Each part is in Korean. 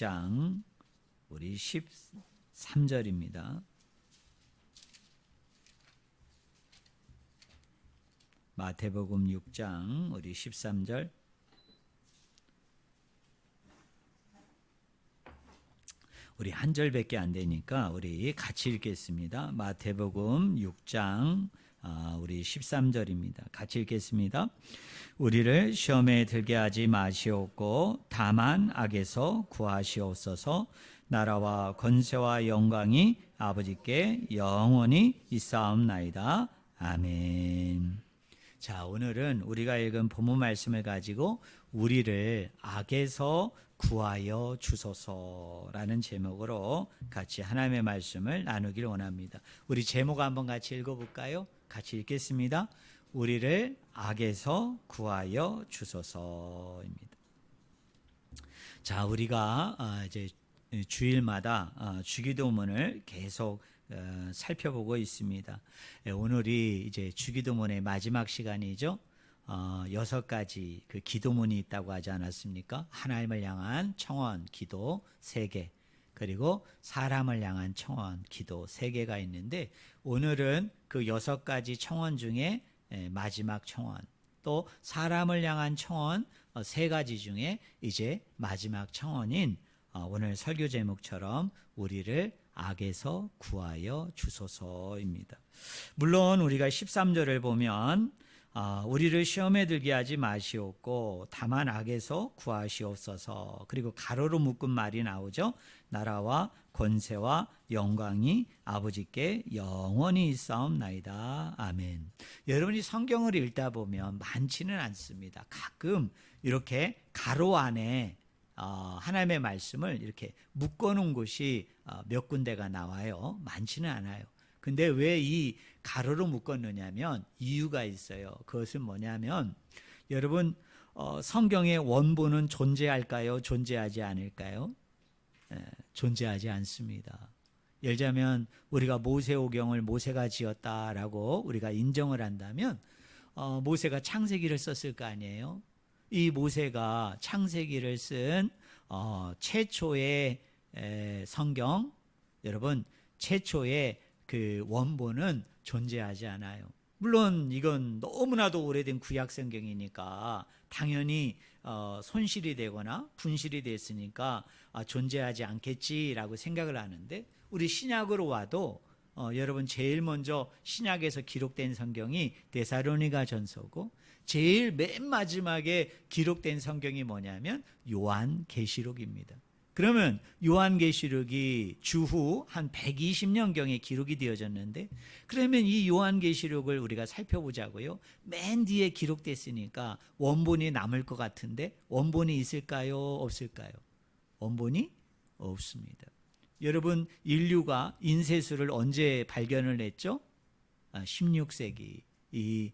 6장 우리 13절입니다. 마태복음 6장 우리 13절. 우리 한 절밖에 안 되니까 우리 같이 읽겠습니다. 마태복음 6장 우리 13절입니다. 같이 읽겠습니다. 우리를 시험에 들게 하지 마시옵고 다만 악에서 구하시옵소서. 나라와 권세와 영광이 아버지께 영원히 있사옵나이다. 아멘. 자, 오늘은 우리가 읽은 본문 말씀을 가지고 우리를 악에서 구하여 주소서라는 제목으로 같이 하나님의 말씀을 나누기를 원합니다. 우리 제목 한번 같이 읽어볼까요? 같이 읽겠습니다. 우리를 악에서 구하여 주소서입니다. 자, 우리가 이제 주일마다 주기도문을 계속 살펴보고 있습니다. 오늘이 이제 주기도문의 마지막 시간이죠. 6가지 그 기도문이 있다고 하지 않았습니까? 하나님을 향한 청원 기도 3개, 그리고 사람을 향한 청원 기도 3개가 있는데, 오늘은 그 6가지 청원 중에 마지막 청원, 또 사람을 향한 청원 3가지 중에 이제 마지막 청원인 오늘 설교 제목처럼 우리를 악에서 구하여 주소서입니다. 물론 우리가 13절을 보면 우리를 시험에 들게 하지 마시옵고 다만 악에서 구하시옵소서, 그리고 가로로 묶은 말이 나오죠. 나라와 권세와 영광이 아버지께 영원히 있사옵나이다. 아멘. 여러분이 성경을 읽다 보면 많지는 않습니다. 가끔 이렇게 가로 안에 하나님의 말씀을 이렇게 묶어놓은 곳이 몇 군데가 나와요. 많지는 않아요. 근데 왜 이 가로로 묶었느냐면 이유가 있어요. 그것은 뭐냐면, 여러분 성경의 원본은 존재할까요? 존재하지 않을까요? 존재하지 않습니다. 예를 들자면 우리가 모세오경을 모세가 지었다라고 우리가 인정을 한다면 모세가 창세기를 썼을 거 아니에요? 이 모세가 창세기를 쓴 최초의 성경, 여러분 최초의 그 원본은 존재하지 않아요. 물론 이건 너무나도 오래된 구약 성경이니까 당연히 손실이 되거나 분실이 됐으니까 존재하지 않겠지라고 생각을 하는데, 우리 신약으로 와도 여러분 제일 먼저 신약에서 기록된 성경이 데살로니가 전서고, 제일 맨 마지막에 기록된 성경이 뭐냐면 요한계시록입니다. 그러면 요한계시록이 주후 한 120년경에 기록이 되어졌는데, 그러면 이 요한계시록을 우리가 살펴보자고요. 맨 뒤에 기록됐으니까 원본이 남을 것 같은데 원본이 있을까요? 없을까요? 원본이 없습니다. 여러분 인류가 인쇄술을 언제 발견을 했죠? 16세기 이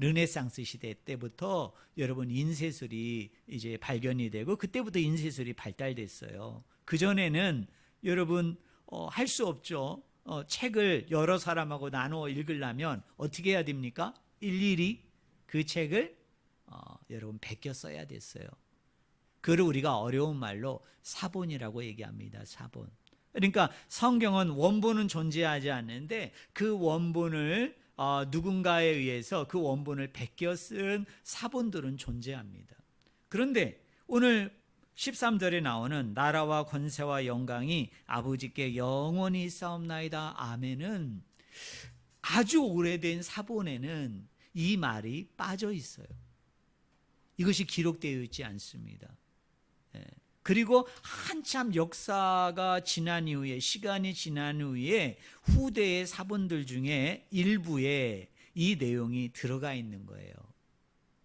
르네상스 시대 때부터 여러분 인쇄술이 이제 발견이 되고, 그때부터 인쇄술이 발달됐어요. 그전에는 여러분 할 수 없죠. 책을 여러 사람하고 나누어 읽으려면 어떻게 해야 됩니까? 일일이 그 책을 여러분 베껴 써야 됐어요. 그걸 우리가 어려운 말로 사본이라고 얘기합니다. 사본. 그러니까 성경은 원본은 존재하지 않는데 그 원본을 누군가에 의해서 그 원본을 베껴 쓴 사본들은 존재합니다. 그런데 오늘 13절에 나오는 나라와 권세와 영광이 아버지께 영원히 있사옵나이다. 아멘은 아주 오래된 사본에는 이 말이 빠져 있어요. 이것이 기록되어 있지 않습니다. 그리고 한참 역사가 지난 이후에, 시간이 지난 후에 후대의 사본들 중에 일부에 이 내용이 들어가 있는 거예요.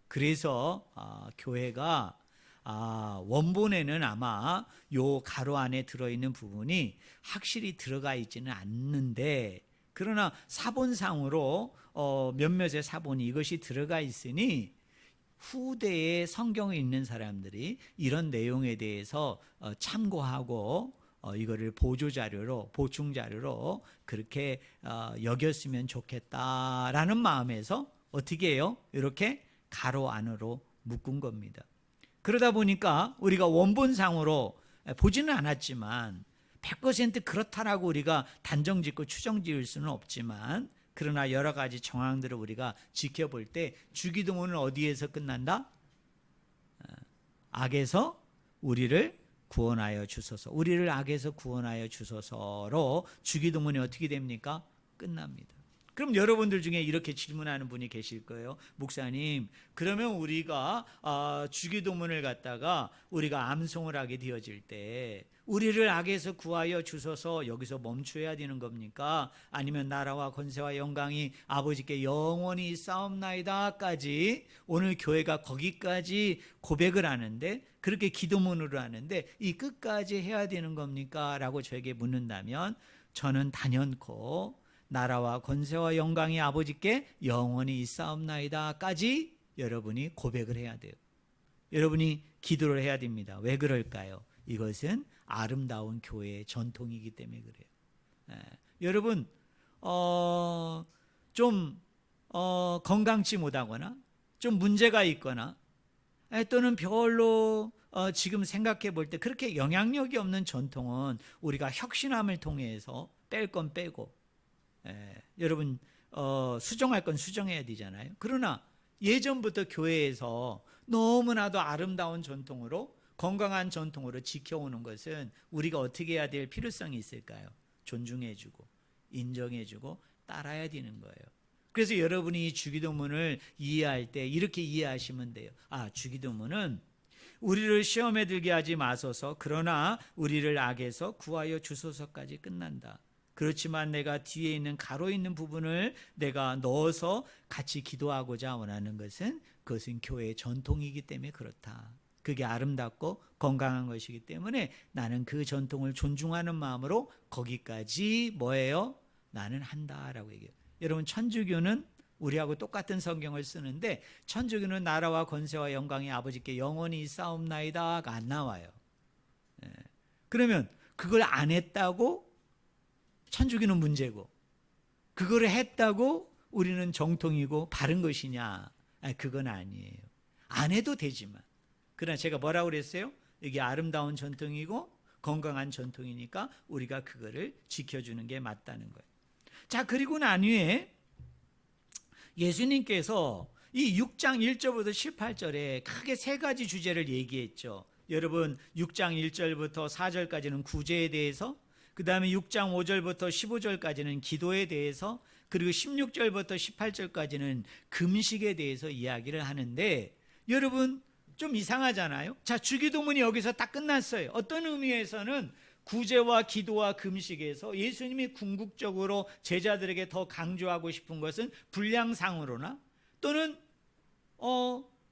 그래서 교회가 원본에는 아마 요 가로 안에 들어있는 부분이 확실히 들어가 있지는 않는데, 그러나 사본상으로 몇몇의 사본이 이것이 들어가 있으니 후대에 성경에 있는 사람들이 이런 내용에 대해서 참고하고 이거를 보조자료로, 보충자료로 그렇게 여겼으면 좋겠다라는 마음에서 어떻게 해요? 이렇게 가로 안으로 묶은 겁니다. 그러다 보니까 우리가 원본상으로 보지는 않았지만 100% 그렇다라고 우리가 단정짓고 추정지을 수는 없지만, 그러나 여러 가지 정황들을 우리가 지켜볼 때 주기도문은 어디에서 끝난다? 악에서 우리를 구원하여 주소서, 우리를 악에서 구원하여 주소서로 주기도문이 어떻게 됩니까? 끝납니다. 그럼 여러분들 중에 이렇게 질문하는 분이 계실 거예요. 목사님, 그러면 우리가 주기도문을 갖다가 우리가 암송을 하게 되어질 때 우리를 악에서 구하여 주소서 여기서 멈춰야 되는 겁니까? 아니면 나라와 권세와 영광이 아버지께 영원히 있사옵나이다까지 오늘 교회가 거기까지 고백을 하는데, 그렇게 기도문으로 하는데 이 끝까지 해야 되는 겁니까? 라고 저에게 묻는다면 저는 단연코 나라와 권세와 영광이 아버지께 영원히 있사옵나이다까지 여러분이 고백을 해야 돼요. 여러분이 기도를 해야 됩니다. 왜 그럴까요? 이것은 아름다운 교회의 전통이기 때문에 그래요. 여러분 좀 건강치 못하거나 좀 문제가 있거나 또는 별로 지금 생각해 볼 때 그렇게 영향력이 없는 전통은 우리가 혁신함을 통해서 뺄 건 빼고, 여러분 수정할 건 수정해야 되잖아요. 그러나 예전부터 교회에서 너무나도 아름다운 전통으로, 건강한 전통으로 지켜오는 것은 우리가 어떻게 해야 될 필요성이 있을까요? 존중해주고 인정해주고 따라야 되는 거예요. 그래서 여러분이 이 주기도문을 이해할 때 이렇게 이해하시면 돼요. 주기도문은 우리를 시험에 들게 하지 마소서, 그러나 우리를 악에서 구하여 주소서까지 끝난다. 그렇지만 내가 뒤에 있는 가로 있는 부분을 내가 넣어서 같이 기도하고자 원하는 것은, 그것은 교회의 전통이기 때문에 그렇다. 그게 아름답고 건강한 것이기 때문에 나는 그 전통을 존중하는 마음으로 거기까지 뭐예요? 나는 한다라고 얘기해요. 여러분, 천주교는 우리하고 똑같은 성경을 쓰는데 천주교는 나라와 권세와 영광이 아버지께 영원히 있사옵나이다가 안 나와요. 그러면 그걸 안 했다고 천주교는 문제고, 그걸 했다고 우리는 정통이고 바른 것이냐? 그건 아니에요. 안 해도 되지만, 그러나 제가 뭐라고 그랬어요? 이게 아름다운 전통이고 건강한 전통이니까 우리가 그거를 지켜주는 게 맞다는 거예요. 자, 그리고 난 후에 예수님께서 이 6장 1절부터 18절에 크게 세 가지 주제를 얘기했죠. 여러분, 6장 1절부터 4절까지는 구제에 대해서, 그 다음에 6장 5절부터 15절까지는 기도에 대해서, 그리고 16절부터 18절까지는 금식에 대해서 이야기를 하는데, 여러분 좀 이상하잖아요. 자, 주기도문이 여기서 딱 끝났어요. 어떤 의미에서는 구제와 기도와 금식에서 예수님이 궁극적으로 제자들에게 더 강조하고 싶은 것은 분량상으로나 또는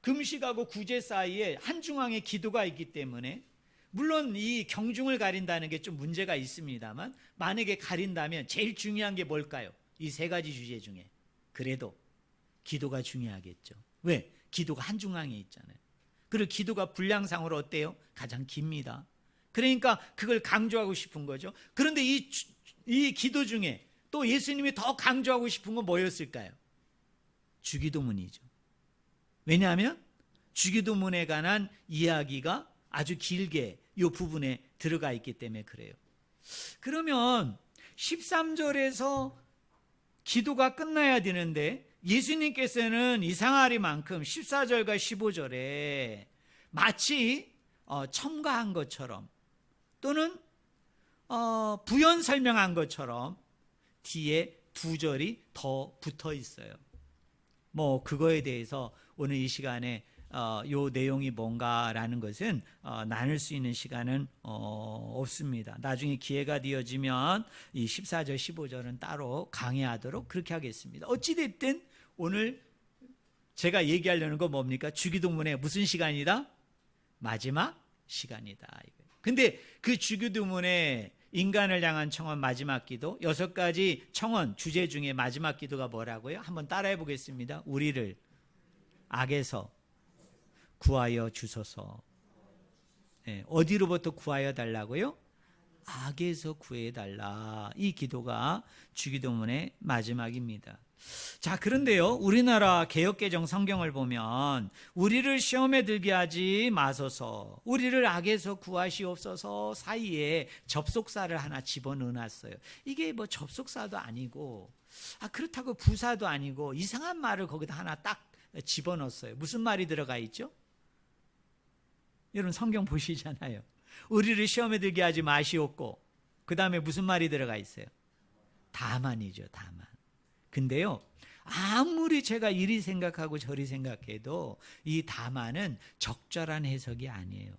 금식하고 구제 사이에 한중앙에 기도가 있기 때문에, 물론 이 경중을 가린다는 게 좀 문제가 있습니다만, 만약에 가린다면 제일 중요한 게 뭘까요? 이 세 가지 주제 중에 그래도 기도가 중요하겠죠. 왜? 기도가 한중앙에 있잖아요. 그리고 기도가 분량상으로 어때요? 가장 깁니다. 그러니까 그걸 강조하고 싶은 거죠. 그런데 이 기도 중에 또 예수님이 더 강조하고 싶은 건 뭐였을까요? 주기도문이죠. 왜냐하면 주기도문에 관한 이야기가 아주 길게 이 부분에 들어가 있기 때문에 그래요. 그러면 13절에서 기도가 끝나야 되는데 예수님께서는 이상하리만큼 14절과 15절에 마치 첨가한 것처럼 또는 부연 설명한 것처럼 뒤에 두 절이 더 붙어 있어요. 뭐 그거에 대해서 오늘 이 시간에 요 내용이 뭔가라는 것은 나눌 수 있는 시간은 없습니다. 나중에 기회가 되어지면 이 14절 15절은 따로 강의하도록 그렇게 하겠습니다. 어찌됐든 오늘 제가 얘기하려는 건 뭡니까? 주기도문의 무슨 시간이다? 마지막 시간이다. 근데 그 주기도문의 인간을 향한 청원 마지막 기도, 6가지 청원 주제 중에 마지막 기도가 뭐라고요? 한번 따라해 보겠습니다. 우리를 악에서 구하여 주소서. 어디로부터 구하여 달라고요? 악에서 구해 달라. 이 기도가 주기도문의 마지막입니다. 자, 그런데요, 우리나라 개역개정 성경을 보면 우리를 시험에 들게 하지 마소서, 우리를 악에서 구하시옵소서 사이에 접속사를 하나 집어넣어놨어요. 이게 뭐 접속사도 아니고, 그렇다고 부사도 아니고 이상한 말을 거기다 하나 딱 집어넣었어요. 무슨 말이 들어가 있죠? 여러분 성경 보시잖아요. 우리를 시험에 들게 하지 마시옵고, 그 다음에 무슨 말이 들어가 있어요? 다만이죠, 다만. 근데요, 아무리 제가 이리 생각하고 저리 생각해도 이 다만은 적절한 해석이 아니에요.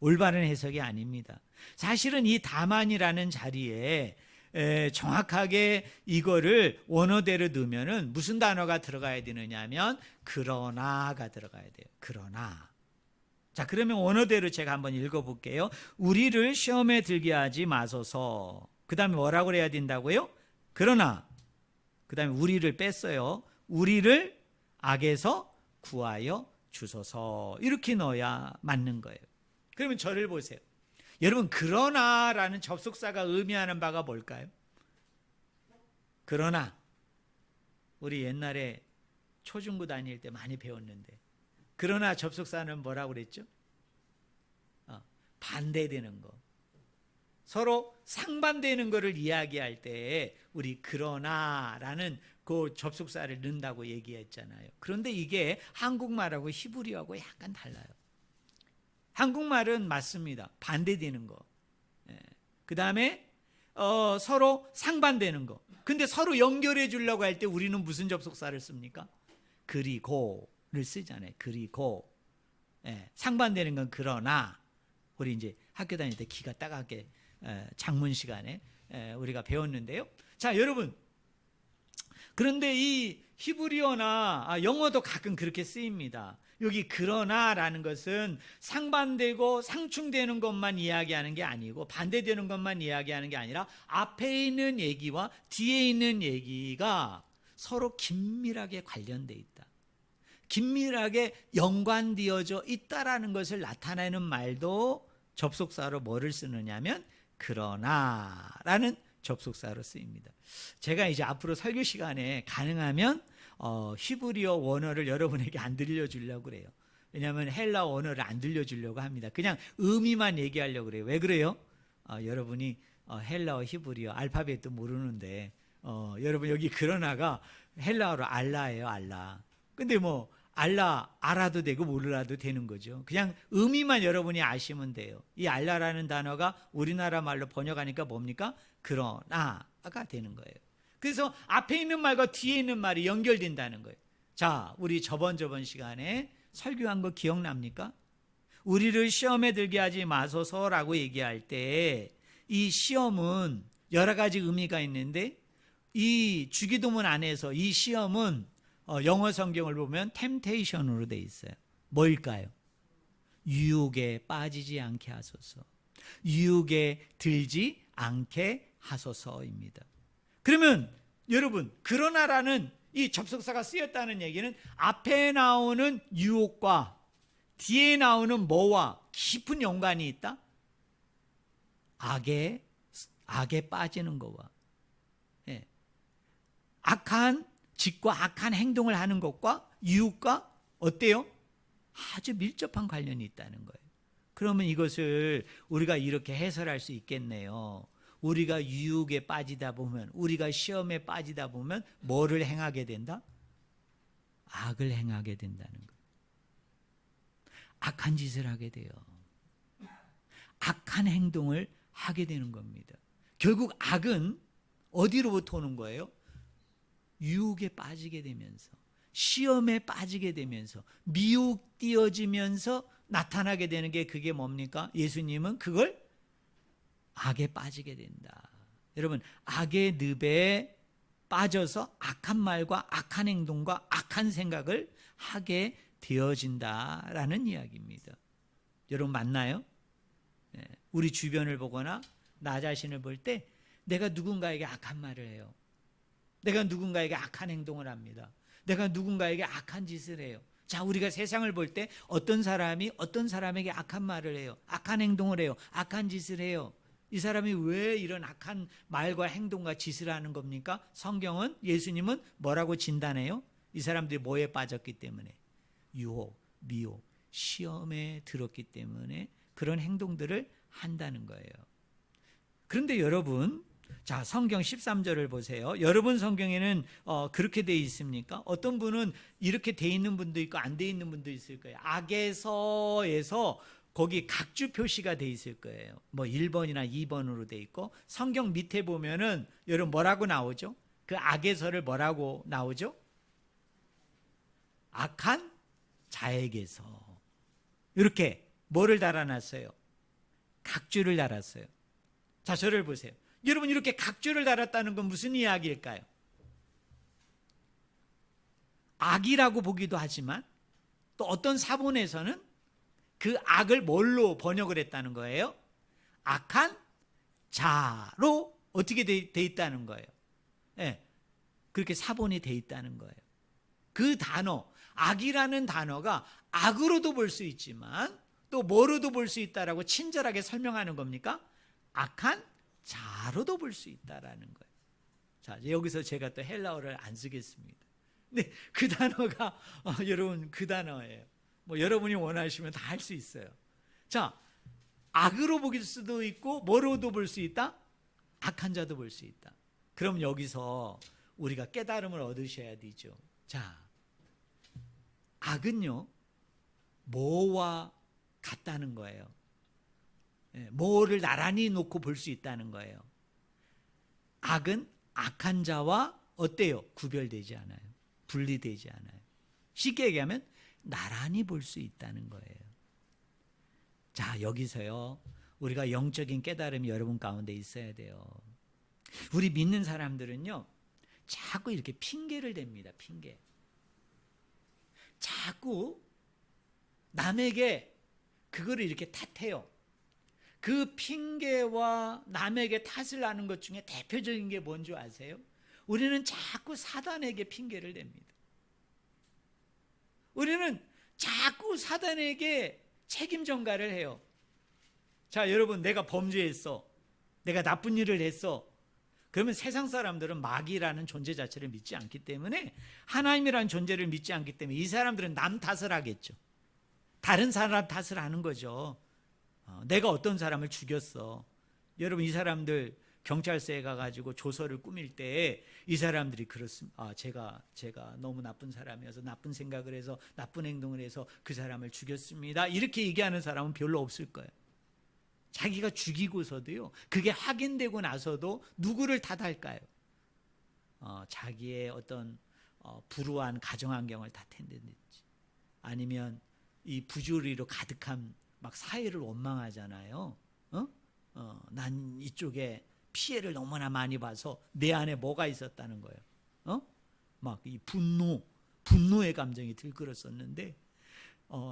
올바른 해석이 아닙니다. 사실은 이 다만이라는 자리에 정확하게 이거를 원어대로 넣으면은 무슨 단어가 들어가야 되느냐 하면 그러나가 들어가야 돼요. 그러나. 자, 그러면 원어대로 제가 한번 읽어볼게요. 우리를 시험에 들게 하지 마소서. 그 다음에 뭐라고 해야 된다고요? 그러나. 그 다음에 우리를 뺐어요. 우리를 악에서 구하여 주소서. 이렇게 넣어야 맞는 거예요. 그러면 저를 보세요. 여러분, 그러나라는 접속사가 의미하는 바가 뭘까요? 그러나. 우리 옛날에 초중고 다닐 때 많이 배웠는데, 그러나 접속사는 뭐라고 그랬죠? 반대되는 거. 서로 상반되는 것을 이야기할 때 우리 그러나라는 그 접속사를 넣는다고 얘기했잖아요. 그런데 이게 한국말하고 히브리어하고 약간 달라요. 한국말은 맞습니다. 반대되는 거. 그 다음에 서로 상반되는 거. 근데 서로 연결해 주려고 할 때 우리는 무슨 접속사를 씁니까? 그리고를 쓰잖아요. 그리고. 상반되는 건 그러나. 우리 이제 학교 다닐 때 기가 따갑게 작문 시간에 우리가 배웠는데요. 자, 여러분, 그런데 이 히브리어나 영어도 가끔 그렇게 쓰입니다. 여기 그러나라는 것은 상반되고 상충되는 것만 이야기하는 게 아니고, 반대되는 것만 이야기하는 게 아니라 앞에 있는 얘기와 뒤에 있는 얘기가 서로 긴밀하게 관련돼 있다, 긴밀하게 연관되어져 있다라는 것을 나타내는 말도 접속사로 뭐를 쓰느냐면 그러나라는 접속사로 쓰입니다. 제가 이제 앞으로 설교 시간에 가능하면 히브리어 원어를 여러분에게 안 들려주려고 그래요. 왜냐하면 헬라 원어를 안 들려주려고 합니다. 그냥 의미만 얘기하려고 그래요. 왜 그래요? 여러분이 헬라어, 히브리어, 알파벳도 모르는데 여러분 여기 그러나가 헬라어로 알라예요, 알라. 근데 뭐 알라 알아도 되고 몰라도 되는 거죠. 그냥 의미만 여러분이 아시면 돼요. 이 알라라는 단어가 우리나라 말로 번역하니까 뭡니까? 그러나가 되는 거예요. 그래서 앞에 있는 말과 뒤에 있는 말이 연결된다는 거예요. 자, 우리 저번 시간에 설교한 거 기억납니까? 우리를 시험에 들게 하지 마소서라고 얘기할 때 이 시험은 여러 가지 의미가 있는데, 이 주기도문 안에서 이 시험은 영어 성경을 보면 템테이션으로 돼 있어요. 뭘까요? 유혹에 빠지지 않게 하소서, 유혹에 들지 않게 하소서입니다. 그러면 여러분, 그러나라는 이 접속사가 쓰였다는 얘기는 앞에 나오는 유혹과 뒤에 나오는 뭐와 깊은 연관이 있다? 악에 빠지는 거와, 악한 짓과 악한 행동을 하는 것과 유혹과 어때요? 아주 밀접한 관련이 있다는 거예요. 그러면 이것을 우리가 이렇게 해설할 수 있겠네요. 우리가 유혹에 빠지다 보면, 우리가 시험에 빠지다 보면 뭐를 행하게 된다? 악을 행하게 된다는 거예요. 악한 짓을 하게 돼요. 악한 행동을 하게 되는 겁니다. 결국 악은 어디로부터 오는 거예요? 유혹에 빠지게 되면서, 시험에 빠지게 되면서, 미혹되어지면서 나타나게 되는 게 그게 뭡니까? 예수님은 그걸 악에 빠지게 된다. 여러분, 악의 늪에 빠져서 악한 말과 악한 행동과 악한 생각을 하게 되어진다라는 이야기입니다. 여러분 맞나요? 우리 주변을 보거나 나 자신을 볼 때 내가 누군가에게 악한 말을 해요. 내가 누군가에게 악한 행동을 합니다. 내가 누군가에게 악한 짓을 해요. 자, 우리가 세상을 볼 때 어떤 사람이 어떤 사람에게 악한 말을 해요, 악한 행동을 해요, 악한 짓을 해요. 이 사람이 왜 이런 악한 말과 행동과 짓을 하는 겁니까? 성경은, 예수님은 뭐라고 진단해요? 이 사람들이 뭐에 빠졌기 때문에? 유혹, 미혹, 시험에 들었기 때문에 그런 행동들을 한다는 거예요. 그런데 여러분, 자, 성경 13절을 보세요. 여러분 성경에는 그렇게 돼 있습니까? 어떤 분은 이렇게 돼 있는 분도 있고 안 돼 있는 분도 있을 거예요. 악에서에서 거기 각주 표시가 돼 있을 거예요. 뭐 1번이나 2번으로 돼 있고, 성경 밑에 보면은 여러분 뭐라고 나오죠? 그 악에서를 뭐라고 나오죠? 악한 자에게서. 이렇게 뭐를 달아놨어요? 각주를 달았어요. 자, 저를 보세요. 여러분, 이렇게 각주를 달았다는 건 무슨 이야기일까요? 악이라고 보기도 하지만 또 어떤 사본에서는 그 악을 뭘로 번역을 했다는 거예요? 악한 자로 어떻게 돼 있다는 거예요? 네, 그렇게 사본이 돼 있다는 거예요. 그 단어, 악이라는 단어가 악으로도 볼 수 있지만 또 뭐로도 볼 수 있다라고 친절하게 설명하는 겁니까? 악한 자로도 볼 수 있다라는 거예요. 자, 여기서 제가 또 헬라어를 안 쓰겠습니다. 근데 그 단어가 여러분, 그 단어예요. 뭐 여러분이 원하시면 다 할 수 있어요. 자, 악으로 볼 수도 있고 뭐로도 볼 수 있다? 악한 자도 볼 수 있다. 그럼 여기서 우리가 깨달음을 얻으셔야 되죠. 자, 악은요, 뭐와 같다는 거예요. 뭐를 나란히 놓고 볼 수 있다는 거예요. 악은 악한 자와 어때요? 구별되지 않아요. 분리되지 않아요. 쉽게 얘기하면 나란히 볼 수 있다는 거예요. 자, 여기서요, 우리가 영적인 깨달음이 여러분 가운데 있어야 돼요. 우리 믿는 사람들은요, 자꾸 이렇게 핑계를 댑니다. 핑계. 자꾸 남에게 그거를 이렇게 탓해요. 그 핑계와 남에게 탓을 하는 것 중에 대표적인 게 뭔지 아세요? 우리는 자꾸 사단에게 핑계를 댑니다. 우리는 자꾸 사단에게 책임 전가를 해요. 자, 여러분, 내가 범죄했어, 내가 나쁜 일을 했어. 그러면 세상 사람들은 마귀라는 존재 자체를 믿지 않기 때문에, 하나님이라는 존재를 믿지 않기 때문에 이 사람들은 남 탓을 하겠죠. 다른 사람 탓을 하는 거죠. 내가 어떤 사람을 죽였어. 여러분, 이 사람들 경찰서에 가가지고 조서를 꾸밀 때 이 사람들이 그렇습니다. 제가 너무 나쁜 사람이어서 나쁜 생각을 해서 나쁜 행동을 해서 그 사람을 죽였습니다. 이렇게 얘기하는 사람은 별로 없을 거예요. 자기가 죽이고서도요, 그게 확인되고 나서도 누구를 탓할까요? 자기의 어떤 불우한 가정환경을 탓한다든지, 아니면 이 부조리로 가득한 막 사회를 원망하잖아요. 난 이쪽에 피해를 너무나 많이 봐서 내 안에 뭐가 있었다는 거예요. 막 이 분노의 감정이 들끓었었는데,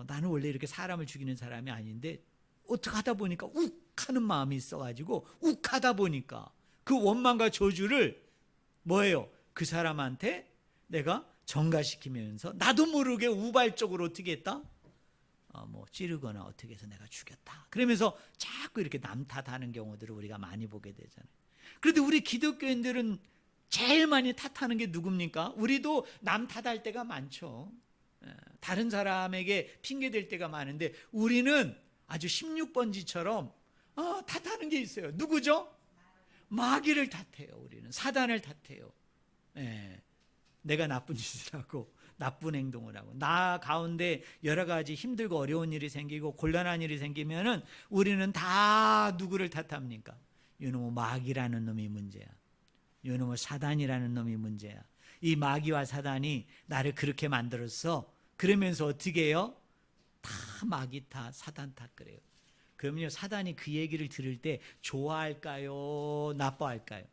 나는 원래 이렇게 사람을 죽이는 사람이 아닌데 어떻게 하다 보니까 욱하는 마음이 있어가지고, 욱하다 보니까 그 원망과 저주를 뭐예요? 그 사람한테 내가 전가시키면서 나도 모르게 우발적으로 어떻게 했다? 뭐 찌르거나 어떻게 해서 내가 죽였다. 그러면서 자꾸 이렇게 남 탓하는 경우들을 우리가 많이 보게 되잖아요. 그런데 우리 기독교인들은 제일 많이 탓하는 게 누굽니까? 우리도 남 탓할 때가 많죠. 다른 사람에게 핑계댈 때가 많은데, 우리는 아주 16번지처럼 탓하는 게 있어요. 누구죠? 마귀를 탓해요. 우리는 사단을 탓해요. 내가 나쁜 짓을 하고 나쁜 행동을 하고, 나 가운데 여러 가지 힘들고 어려운 일이 생기고 곤란한 일이 생기면은 우리는 다 누구를 탓합니까? 이놈의 마귀라는 놈이 문제야. 이놈의 사단이라는 놈이 문제야. 이 마귀와 사단이 나를 그렇게 만들었어. 그러면서 어떻게 해요? 다 마귀 탓, 사단 탓 그래요. 그러면요, 사단이 그 얘기를 들을 때 좋아할까요? 나빠할까요?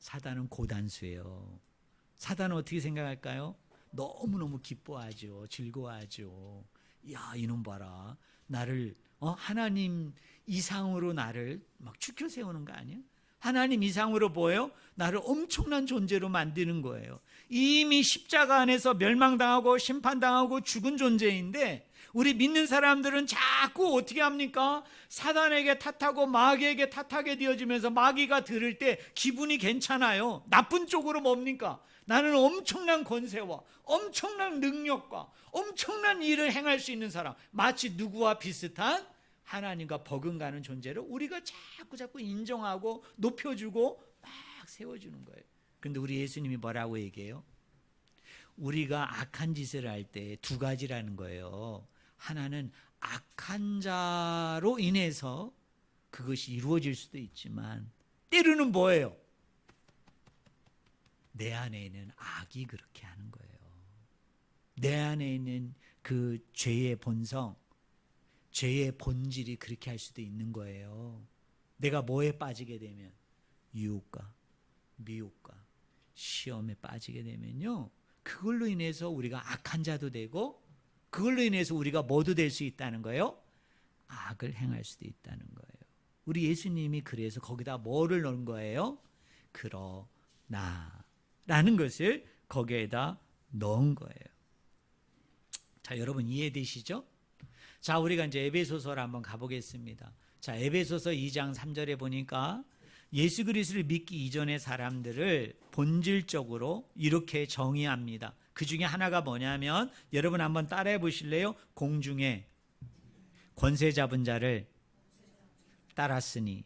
사단은 고단수예요. 사단은 어떻게 생각할까요? 너무너무 기뻐하죠. 즐거워하죠. 야, 이놈 봐라. 나를 하나님 이상으로 나를 막 추켜 세우는 거 아니야? 하나님 이상으로 보여? 나를 엄청난 존재로 만드는 거예요. 이미 십자가 안에서 멸망당하고 심판당하고 죽은 존재인데 우리 믿는 사람들은 자꾸 어떻게 합니까? 사단에게 탓하고 마귀에게 탓하게 되어지면서 마귀가 들을 때 기분이 괜찮아요. 나쁜 쪽으로 뭡니까? 나는 엄청난 권세와 엄청난 능력과 엄청난 일을 행할 수 있는 사람, 마치 누구와 비슷한 하나님과 버금가는 존재를 우리가 자꾸 인정하고 높여주고 막 세워주는 거예요. 그런데 우리 예수님이 뭐라고 얘기해요? 우리가 악한 짓을 할 때 두 가지라는 거예요. 하나는 악한 자로 인해서 그것이 이루어질 수도 있지만 때로는 뭐예요? 내 안에 있는 악이 그렇게 하는 거예요. 내 안에 있는 그 죄의 본성, 죄의 본질이 그렇게 할 수도 있는 거예요. 내가 뭐에 빠지게 되면 유혹과 미혹과 시험에 빠지게 되면요, 그걸로 인해서 우리가 악한 자도 되고 그걸로 인해서 우리가 뭐도 될 수 있다는 거예요? 악을 행할 수도 있다는 거예요. 우리 예수님이 그래서 거기다 뭐를 넣은 거예요? 그러나 라는 것을 거기에다 넣은 거예요. 자, 여러분 이해되시죠? 자, 우리가 이제 에베소서를 한번 가보겠습니다. 자, 에베소서 2장 3절에 보니까 예수 그리스도를 믿기 이전의 사람들을 본질적으로 이렇게 정의합니다. 그 중에 하나가 뭐냐면, 여러분 한번 따라해 보실래요? 공중에 권세 잡은 자를 따랐으니.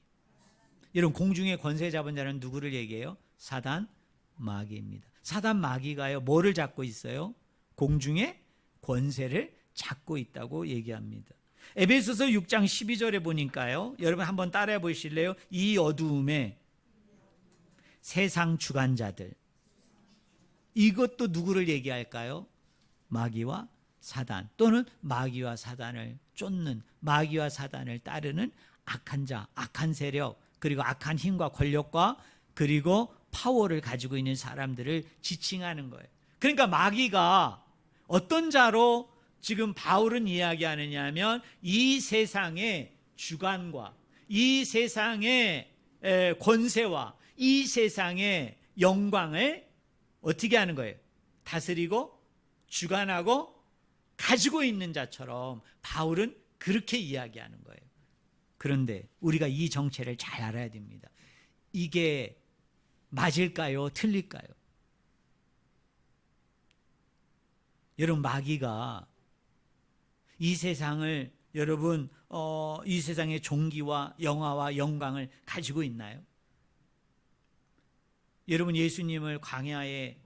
여러분, 공중에 권세 잡은 자는 누구를 얘기해요? 사단, 마귀입니다. 사단, 마귀가요, 뭐를 잡고 있어요? 공중에 권세를 잡고 있다고 얘기합니다. 에베소서 6장 12절에 보니까요, 여러분 한번 따라해 보실래요? 이 어두움에 세상 주관자들, 이것도 누구를 얘기할까요? 마귀와 사단, 또는 마귀와 사단을 쫓는, 마귀와 사단을 따르는 악한 자, 악한 세력, 그리고 악한 힘과 권력과 그리고 파워를 가지고 있는 사람들을 지칭하는 거예요. 그러니까 마귀가 어떤 자로 지금 바울은 이야기하느냐 하면, 이 세상의 주관과 이 세상의 권세와 이 세상의 영광을 어떻게 하는 거예요? 다스리고 주관하고 가지고 있는 자처럼 바울은 그렇게 이야기하는 거예요. 그런데 우리가 이 정체를 잘 알아야 됩니다. 이게 맞을까요? 틀릴까요? 여러분, 마귀가 이 세상을, 여러분 이 세상의 종기와 영화와 영광을 가지고 있나요? 여러분, 예수님을 광야에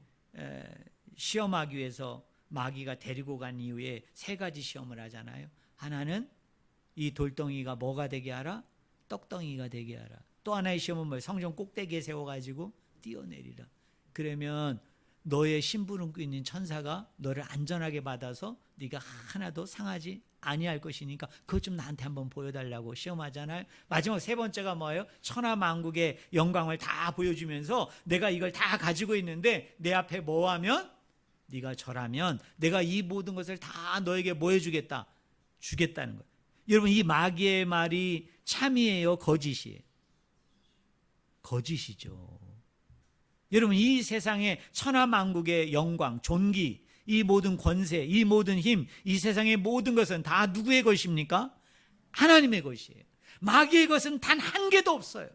시험하기 위해서 마귀가 데리고 간 이후에 세 가지 시험을 하잖아요. 하나는 이 돌덩이가 뭐가 되게 하라? 떡덩이가 되게 하라. 또 하나의 시험은 뭐예요? 성전 꼭대기에 세워가지고 뛰어내리라. 그러면 너의 심부름꾼 있는 천사가 너를 안전하게 받아서 네가 하나도 상하지 아니할 것이니까 그것 좀 나한테 한번 보여달라고 시험하잖아요. 마지막 세 번째가 뭐예요? 천하만국의 영광을 다 보여주면서 내가 이걸 다 가지고 있는데 내 앞에 뭐 하면? 네가 절하면 내가 이 모든 것을 다 너에게 뭐 해주겠다? 주겠다는 거예요. 여러분, 이 마귀의 말이 참이에요? 거짓이에요? 거짓이죠. 여러분, 이 세상의 천하만국의 영광, 존귀, 이 모든 권세, 이 모든 힘, 이 세상의 모든 것은 다 누구의 것입니까? 하나님의 것이에요. 마귀의 것은 단 한 개도 없어요.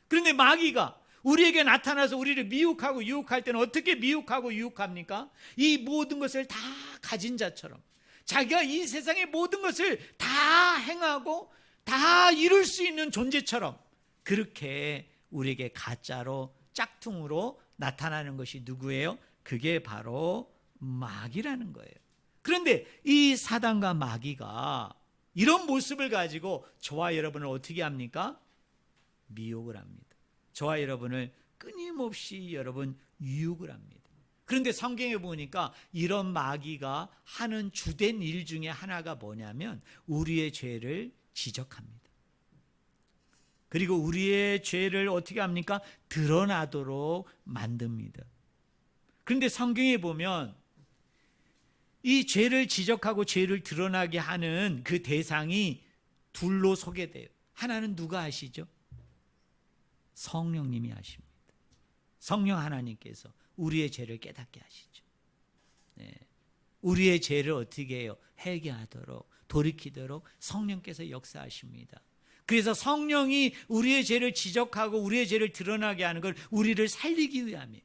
그런데 마귀가 우리에게 나타나서 우리를 미혹하고 유혹할 때는 어떻게 미혹하고 유혹합니까? 이 모든 것을 다 가진 자처럼, 자기가 이 세상의 모든 것을 다 행하고 다 이룰 수 있는 존재처럼 그렇게 우리에게 가짜로, 짝퉁으로 나타나는 것이 누구예요? 그게 바로 마귀라는 거예요. 그런데 이 사단과 마귀가 이런 모습을 가지고 저와 여러분을 어떻게 합니까? 미혹을 합니다. 저와 여러분을 끊임없이 여러분 유혹을 합니다. 그런데 성경에 보니까 이런 마귀가 하는 주된 일 중에 하나가 뭐냐면 우리의 죄를 지적합니다. 그리고 우리의 죄를 어떻게 합니까? 드러나도록 만듭니다. 그런데 성경에 보면 이 죄를 지적하고 죄를 드러나게 하는 그 대상이 둘로 소개돼요. 하나는 누가 하시죠? 성령님이 하십니다. 성령 하나님께서 우리의 죄를 깨닫게 하시죠. 네. 우리의 죄를 어떻게 해요? 회개하도록, 돌이키도록 성령께서 역사하십니다. 그래서 성령이 우리의 죄를 지적하고 우리의 죄를 드러나게 하는 걸 우리를 살리기 위함이에요.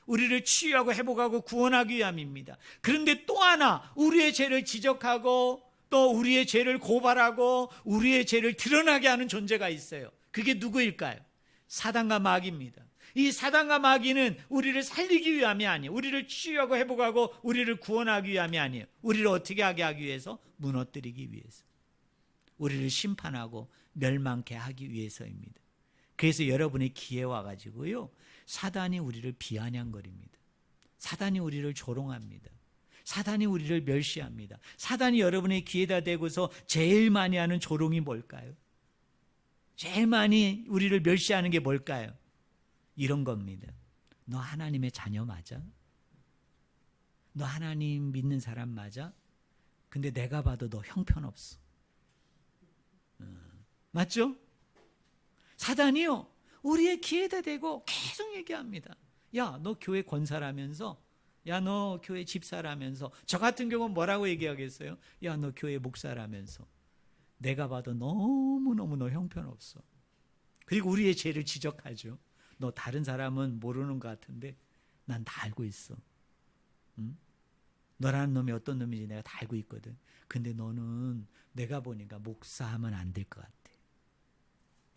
우리를 치유하고 회복하고 구원하기 위함입니다. 그런데 또 하나 우리의 죄를 지적하고 또 우리의 죄를 고발하고 우리의 죄를 드러나게 하는 존재가 있어요. 그게 누구일까요? 사단과 마귀입니다. 이 사단과 마귀는 우리를 살리기 위함이 아니에요. 우리를 치유하고 회복하고 우리를 구원하기 위함이 아니에요. 우리를 어떻게 하게 하기 위해서? 무너뜨리기 위해서. 우리를 심판하고 멸망케 하기 위해서입니다. 그래서 여러분의 기회에 와가지고요, 사단이 우리를 비아냥거립니다. 사단이 우리를 조롱합니다. 사단이 우리를 멸시합니다. 사단이 여러분의 귀에다 대고서 제일 많이 하는 조롱이 뭘까요? 제일 많이 우리를 멸시하는 게 뭘까요? 이런 겁니다. 너 하나님의 자녀 맞아? 너 하나님 믿는 사람 맞아? 근데 내가 봐도 너 형편없어. 맞죠? 사단이요, 우리의 귀에다 대고 계속 얘기합니다. 야, 너 교회 권사라면서, 야, 너 교회 집사라면서. 저 같은 경우는 뭐라고 얘기하겠어요? 야, 너 교회 목사라면서. 내가 봐도 너무너무 너 형편없어. 그리고 우리의 죄를 지적하죠. 너 다른 사람은 모르는 것 같은데 난 다 알고 있어. 응? 너라는 놈이 어떤 놈인지 내가 다 알고 있거든. 근데 너는 내가 보니까 목사하면 안 될 것 같아.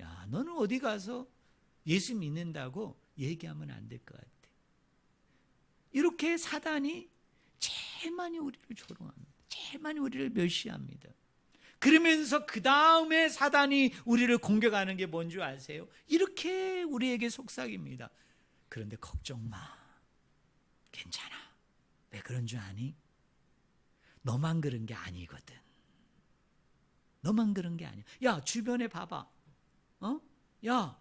야, 너는 어디 가서 예수 믿는다고 얘기하면 안 될 것 같아. 이렇게 사단이 제일 많이 우리를 조롱합니다. 제일 많이 우리를 멸시합니다. 그러면서 그 다음에 사단이 우리를 공격하는 게 뭔지 아세요? 이렇게 우리에게 속삭입니다. 그런데 걱정 마. 괜찮아. 왜 그런 줄 아니? 너만 그런 게 아니거든. 너만 그런 게 아니야. 야, 주변에 봐봐. 야,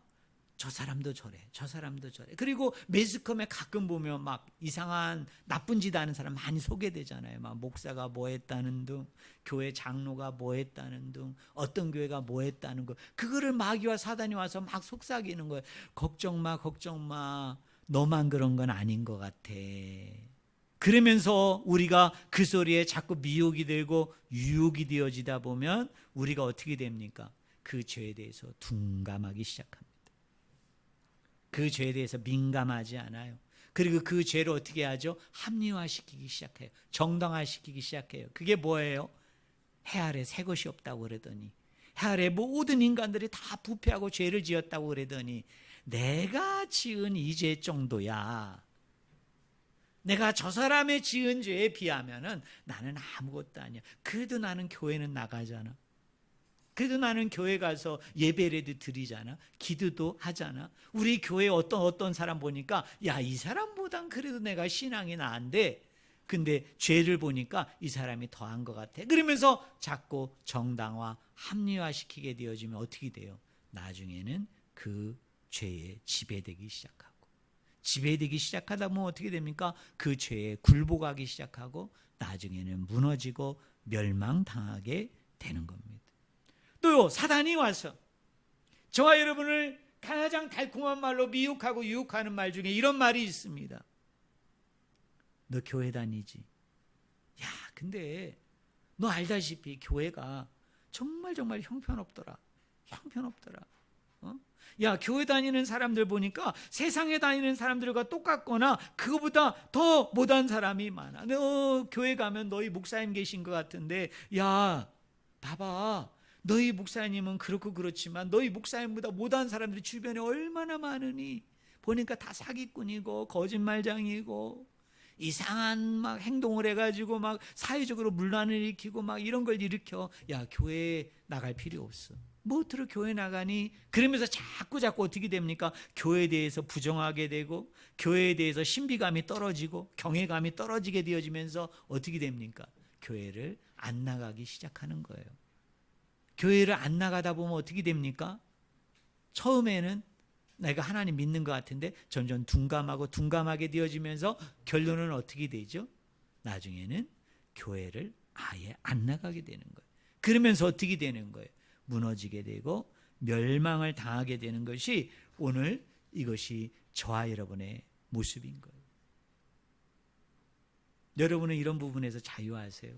저 사람도 저래. 저 사람도 저래. 그리고 매스컴에 가끔 보면 막 이상한 나쁜 짓 하는 사람 많이 소개되잖아요. 막 목사가 뭐 했다는 둥, 교회 장로가 뭐 했다는 둥, 어떤 교회가 뭐 했다는 거. 그거를 마귀와 사단이 와서 막 속삭이는 거예요. 걱정 마, 걱정 마. 너만 그런 건 아닌 것 같아. 그러면서 우리가 그 소리에 자꾸 미혹이 되고 유혹이 되어지다 보면 우리가 어떻게 됩니까? 그 죄에 대해서 둔감하기 시작합니다. 그 죄에 대해서 민감하지 않아요. 그리고 그 죄를 어떻게 하죠? 합리화시키기 시작해요. 정당화시키기 시작해요. 그게 뭐예요? 해 아래 새 것이 없다고 그러더니, 해 아래 모든 인간들이 다 부패하고 죄를 지었다고 그러더니, 내가 지은 이 죄 정도야. 내가 저 사람의 지은 죄에 비하면은 나는 아무것도 아니야. 그래도 나는 교회는 나가잖아. 그래도 나는 교회 가서 예배라도 드리잖아. 기도도 하잖아. 우리 교회 어떤 사람 보니까 야, 이 사람보단 그래도 내가 신앙이 나은데, 근데 죄를 보니까 이 사람이 더한 것 같아. 그러면서 자꾸 정당화, 합리화시키게 되어지면 어떻게 돼요? 나중에는 그 죄에 지배되기 시작하고, 지배되기 시작하다 보면 어떻게 됩니까? 그 죄에 굴복하기 시작하고 나중에는 무너지고 멸망당하게 되는 겁니다. 또요, 사단이 와서 저와 여러분을 가장 달콤한 말로 미혹하고 유혹하는 말 중에 이런 말이 있습니다. 너 교회 다니지? 야, 근데 너 알다시피 교회가 정말 형편없더라. 형편없더라. 야, 교회 다니는 사람들 보니까 세상에 다니는 사람들과 똑같거나 그거보다 더 못한 사람이 많아. 너 교회 가면 너희 목사님 계신 것 같은데, 야, 봐봐. 너희 목사님은 그렇고 그렇지만 너희 목사님보다 못한 사람들이 주변에 얼마나 많으니, 보니까 다 사기꾼이고 거짓말장이고 이상한 막 행동을 해가지고 막 사회적으로 문란을 일으키고 막 이런 걸 일으켜. 야, 교회에 나갈 필요 없어. 뭐들어 교회 나가니? 그러면서 자꾸 어떻게 됩니까? 교회에 대해서 부정하게 되고, 교회에 대해서 신비감이 떨어지고 경외감이 떨어지게 되어지면서 어떻게 됩니까? 교회를 안 나가기 시작하는 거예요. 교회를 안 나가다 보면 어떻게 됩니까? 처음에는 내가 하나님 믿는 것 같은데 점점 둔감하게 되어지면서 결론은 어떻게 되죠? 나중에는 교회를 아예 안 나가게 되는 거예요. 그러면서 어떻게 되는 거예요? 무너지게 되고 멸망을 당하게 되는 것이 오늘 이것이 저와 여러분의 모습인 거예요. 여러분은 이런 부분에서 자유하세요?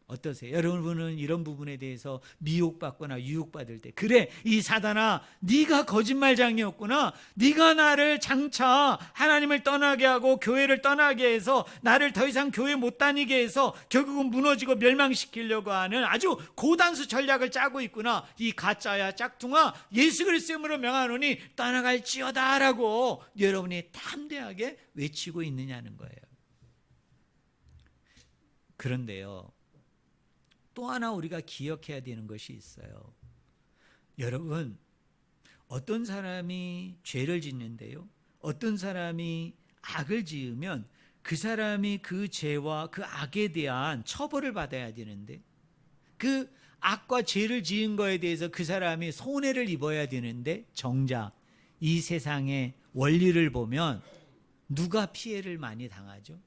어떠세요? 여러분은 이런 부분에 대해서 미혹받거나 유혹받을 때, 그래 이 사단아 네가 거짓말장이었구나, 네가 나를 장차 하나님을 떠나게 하고 교회를 떠나게 해서 나를 더 이상 교회 못 다니게 해서 결국은 무너지고 멸망시키려고 하는 아주 고단수 전략을 짜고 있구나. 이 가짜야 짝퉁아, 예수 그리스도 이름으로 명하노니 떠나갈지어다 라고 여러분이 담대하게 외치고 있느냐는 거예요. 그런데요, 또 하나 우리가 기억해야 되는 것이 있어요. 여러분, 어떤 사람이 죄를 짓는데요, 어떤 사람이 악을 지으면 그 사람이 그 죄와 그 악에 대한 처벌을 받아야 되는데, 그 악과 죄를 지은 거에 대해서 그 사람이 손해를 입어야 되는데, 정작 이 세상의 원리를 보면 누가 피해를 많이 당하죠?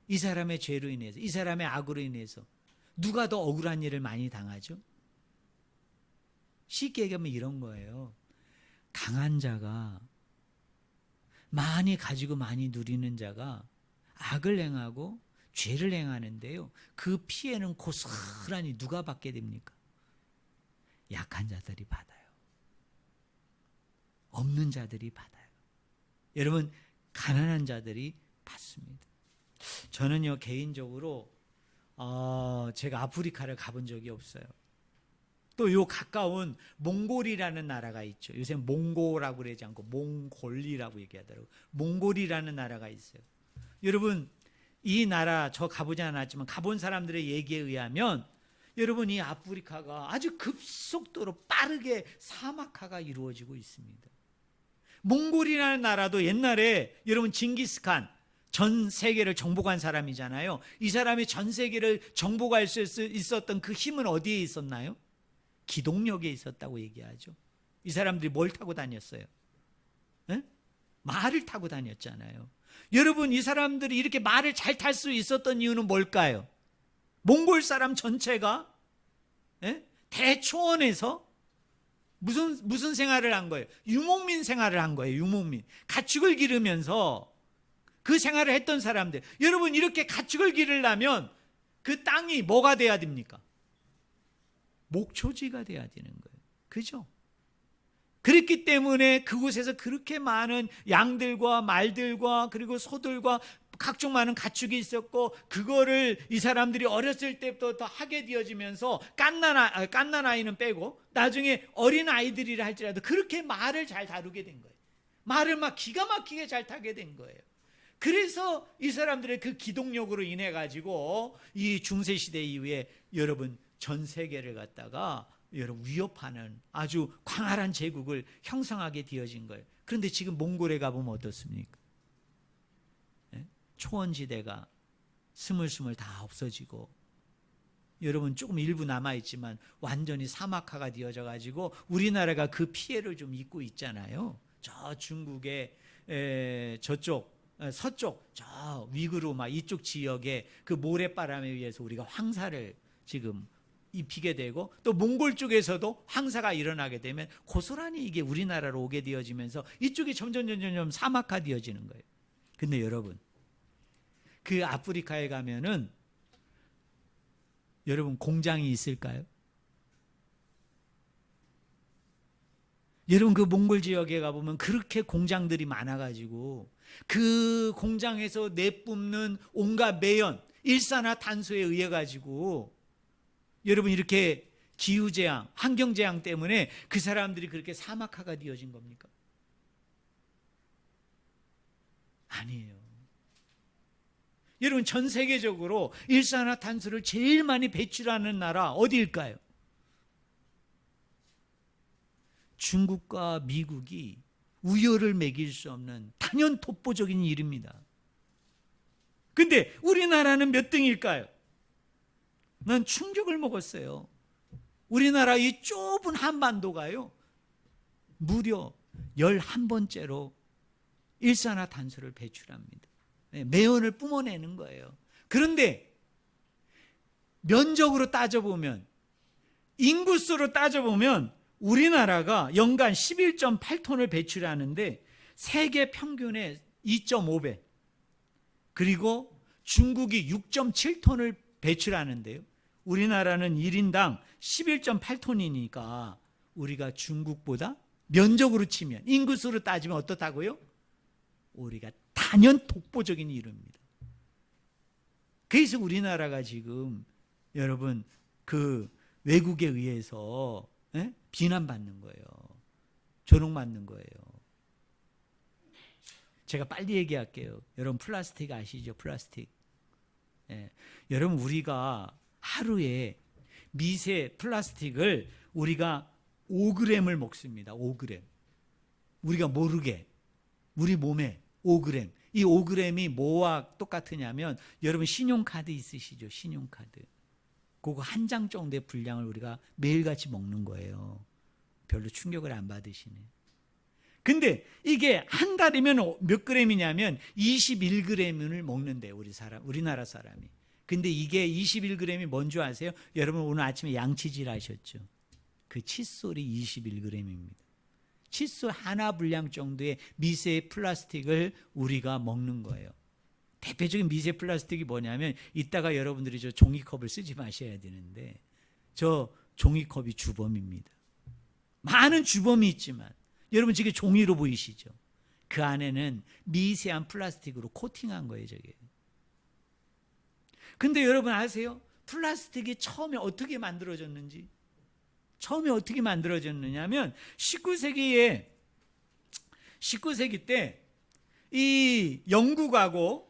이 사람의 죄로 인해서, 이 사람의 악으로 인해서 누가 더 억울한 일을 많이 당하죠? 쉽게 얘기하면 이런 거예요. 강한 자가, 많이 가지고 많이 누리는 자가 악을 행하고 죄를 행하는데요, 그 피해는 고스란히 누가 받게 됩니까? 약한 자들이 받아요. 없는 자들이 받아요. 여러분, 가난한 자들이 받습니다. 저는요, 개인적으로 제가 아프리카를 가본 적이 없어요. 또 요 가까운 몽골이라는 나라가 있죠. 요새 몽고라고 그러지 않고 몽골리라고 얘기하더라고요. 몽골이라는 나라가 있어요. 여러분, 이 나라 저 가보지 않았지만 가본 사람들의 얘기에 의하면, 여러분, 이 아프리카가 아주 급속도로 빠르게 사막화가 이루어지고 있습니다. 몽골이라는 나라도 옛날에 여러분 징기스칸, 전 세계를 정복한 사람이잖아요. 이 사람이 전 세계를 정복할 수 있었던 그 힘은 어디에 있었나요? 기동력에 있었다고 얘기하죠. 이 사람들이 뭘 타고 다녔어요? 에? 말을 타고 다녔잖아요. 여러분, 이 사람들이 이렇게 말을 잘 탈 수 있었던 이유는 뭘까요? 몽골 사람 전체가 대초원에서 무슨 생활을 한 거예요? 유목민 생활을 한 거예요. 유목민. 가축을 기르면서 그 생활을 했던 사람들. 여러분, 이렇게 가축을 기르려면 그 땅이 뭐가 돼야 됩니까? 목초지가 돼야 되는 거예요. 그죠? 그랬기 때문에 그곳에서 그렇게 많은 양들과 말들과 그리고 소들과 각종 많은 가축이 있었고, 그거를 이 사람들이 어렸을 때부터 하게 되어지면서 갓난 아이는 빼고 나중에 어린 아이들이라 할지라도 그렇게 말을 잘 다루게 된 거예요. 말을 막 기가 막히게 잘 타게 된 거예요. 그래서 이 사람들의 그 기동력으로 인해 가지고 이 중세시대 이후에 여러분 전 세계를 갖다가 여러분 위협하는 아주 광활한 제국을 형성하게 되어진 거예요. 그런데 지금 몽골에 가보면 어떻습니까? 초원지대가 스물스물 다 없어지고, 여러분 조금 일부 남아있지만 완전히 사막화가 되어져 가지고 우리나라가 그 피해를 좀 입고 있잖아요. 저 중국의 저쪽 서쪽 저 위구르 막 이쪽 지역에 그 모래바람에 의해서 우리가 황사를 지금 입히게 되고, 또 몽골 쪽에서도 황사가 일어나게 되면 고스란히 이게 우리나라로 오게 되어지면서 이쪽이 점점 사막화 되어지는 거예요. 근데 여러분, 그 아프리카에 가면은 여러분 공장이 있을까요? 여러분 그 몽골 지역에 가보면 그렇게 공장들이 많아가지고 그 공장에서 내뿜는 온갖 매연, 일산화탄소에 의해 가지고 여러분 이렇게 기후재앙, 환경재앙 때문에 그 사람들이 그렇게 사막화가 되어진 겁니까? 아니에요. 여러분 전 세계적으로 일산화탄소를 제일 많이 배출하는 나라 어디일까요? 중국과 미국이 우열을 매길 수 없는 단연 독보적인 일입니다. 근데 우리나라는 몇 등일까요? 난 충격을 먹었어요. 우리나라 이 좁은 한반도가요, 무려 11번째로 일산화탄소를 배출합니다. 매연을 뿜어내는 거예요. 그런데 면적으로 따져보면, 인구수로 따져보면 우리나라가 연간 11.8톤을 배출하는데 세계 평균의 2.5배. 그리고 중국이 6.7톤을 배출하는데요. 우리나라는 1인당 11.8톤이니까 우리가 중국보다 면적으로 치면, 인구수로 따지면 어떻다고요? 우리가 단연 독보적인 이름입니다. 그래서 우리나라가 지금 여러분 그 외국에 의해서 비난받는 거예요. 조롱받는 거예요. 제가 빨리 얘기할게요. 여러분 플라스틱 아시죠? 플라스틱. 여러분 우리가 하루에 미세 플라스틱을 우리가 5g을 먹습니다. 5g. 우리가 모르게 우리 몸에 5g. 이 5g이 뭐와 똑같으냐면 여러분 신용카드 있으시죠? 신용카드. 그거 한 장 정도의 분량을 우리가 매일같이 먹는 거예요. 별로 충격을 안 받으시네. 근데 이게 한 달이면 몇 g이냐면 21g을 먹는데 우리나라 사람이. 근데 이게 21g이 뭔지 아세요? 여러분 오늘 아침에 양치질 하셨죠? 그 칫솔이 21g입니다. 칫솔 하나 분량 정도의 미세 플라스틱을 우리가 먹는 거예요. 대표적인 미세 플라스틱이 뭐냐면 이따가 여러분들이 저 종이컵을 쓰지 마셔야 되는데 저 종이컵이 주범입니다. 많은 주범이 있지만 여러분 저게 종이로 보이시죠? 그 안에는 미세한 플라스틱으로 코팅한 거예요, 저게. 근데 여러분 아세요? 플라스틱이 처음에 어떻게 만들어졌는지? 처음에 어떻게 만들어졌느냐면 19세기 때 이 영국하고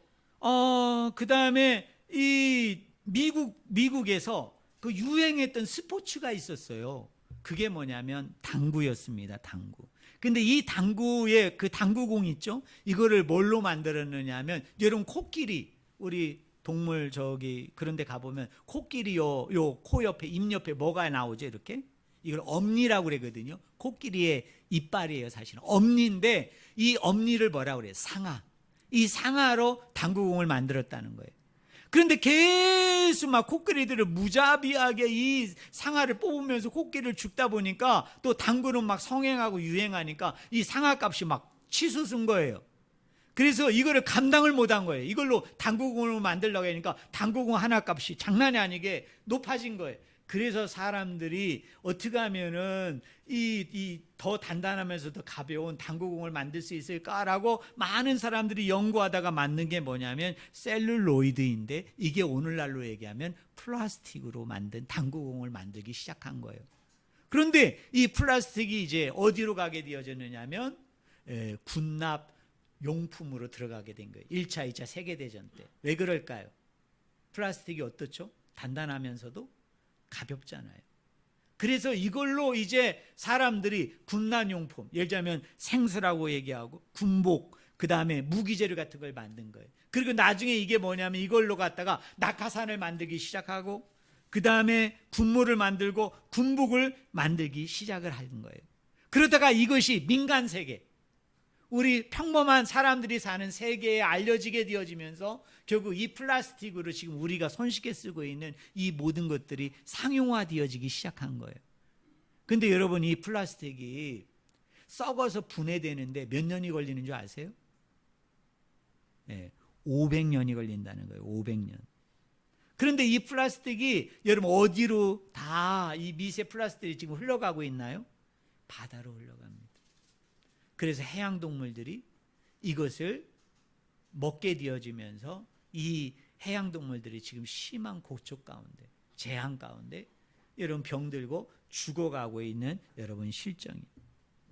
그다음에 이 미국에서 그 유행했던 스포츠가 있었어요. 그게 뭐냐면 당구였습니다. 당구. 근데 이 당구의 그 당구공 있죠? 이거를 뭘로 만들었느냐면 여러분 코끼리 우리 동물 저기 그런 데 가보면 코끼리 요 코 옆에 입 옆에 뭐가 나오죠? 이렇게? 이걸 엄니라고 그러거든요. 코끼리의 이빨이에요, 사실은. 엄니인데 이 엄니를 뭐라고 그래요? 상아. 이 상아로 당구공을 만들었다는 거예요. 그런데 계속 막 코끼리들을 무자비하게 이 상아를 뽑으면서 코끼리를 죽다 보니까 또 당구는 막 성행하고 유행하니까 이 상아 값이 막 치솟은 거예요. 그래서 이거를 감당을 못한 거예요. 이걸로 당구공을 만들려고 하니까 당구공 하나 값이 장난이 아니게 높아진 거예요. 그래서 사람들이 어떻게 하면은 이 더 단단하면서 더 가벼운 당구공을 만들 수 있을까라고 많은 사람들이 연구하다가 만든 게 뭐냐면 셀룰로이드인데 이게 오늘날로 얘기하면 플라스틱으로 만든 당구공을 만들기 시작한 거예요. 그런데 이 플라스틱이 이제 어디로 가게 되어졌느냐면 군납 용품으로 들어가게 된 거예요. 1차, 2차 세계대전 때. 왜 그럴까요? 플라스틱이 어떻죠? 단단하면서도 가볍잖아요. 그래서 이걸로 이제 사람들이 군난용품, 예를 들자면 생수라고 얘기하고 군복, 그 다음에 무기재료 같은 걸 만든 거예요. 그리고 나중에 이게 뭐냐면 이걸로 갖다가 낙하산을 만들기 시작하고 그 다음에 군무를 만들고 군복을 만들기 시작을 하는 거예요. 그러다가 이것이 민간 세계, 우리 평범한 사람들이 사는 세계에 알려지게 되어지면서 결국 이 플라스틱으로 지금 우리가 손쉽게 쓰고 있는 이 모든 것들이 상용화되어지기 시작한 거예요. 근데 여러분 이 플라스틱이 썩어서 분해되는데 몇 년이 걸리는 줄 아세요? 500년이 걸린다는 거예요. 500년. 그런데 이 플라스틱이 여러분 어디로 다 이 미세 플라스틱이 지금 흘러가고 있나요? 바다로 흘러갑니다. 그래서 해양동물들이 이것을 먹게 되어지면서 이 해양동물들이 지금 심한 고초 가운데, 재앙 가운데 여러분 병들고 죽어가고 있는 여러분 실정이에요.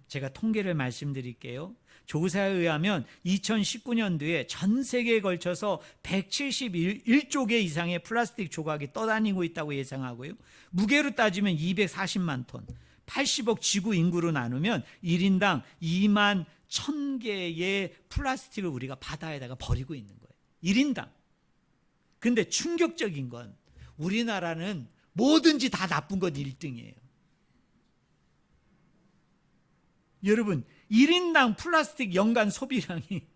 제가 통계를 말씀드릴게요. 조사에 의하면 2019년도에 전 세계에 걸쳐서 171조 개 이상의 플라스틱 조각이 떠다니고 있다고 예상하고요. 무게로 따지면 240만 톤. 80억 지구 인구로 나누면 1인당 2만 1000개의 플라스틱을 우리가 바다에다가 버리고 있는 거예요. 1인당. 근데 충격적인 건 우리나라는 뭐든지 다 나쁜 건 1등이에요. 여러분 1인당 플라스틱 연간 소비량이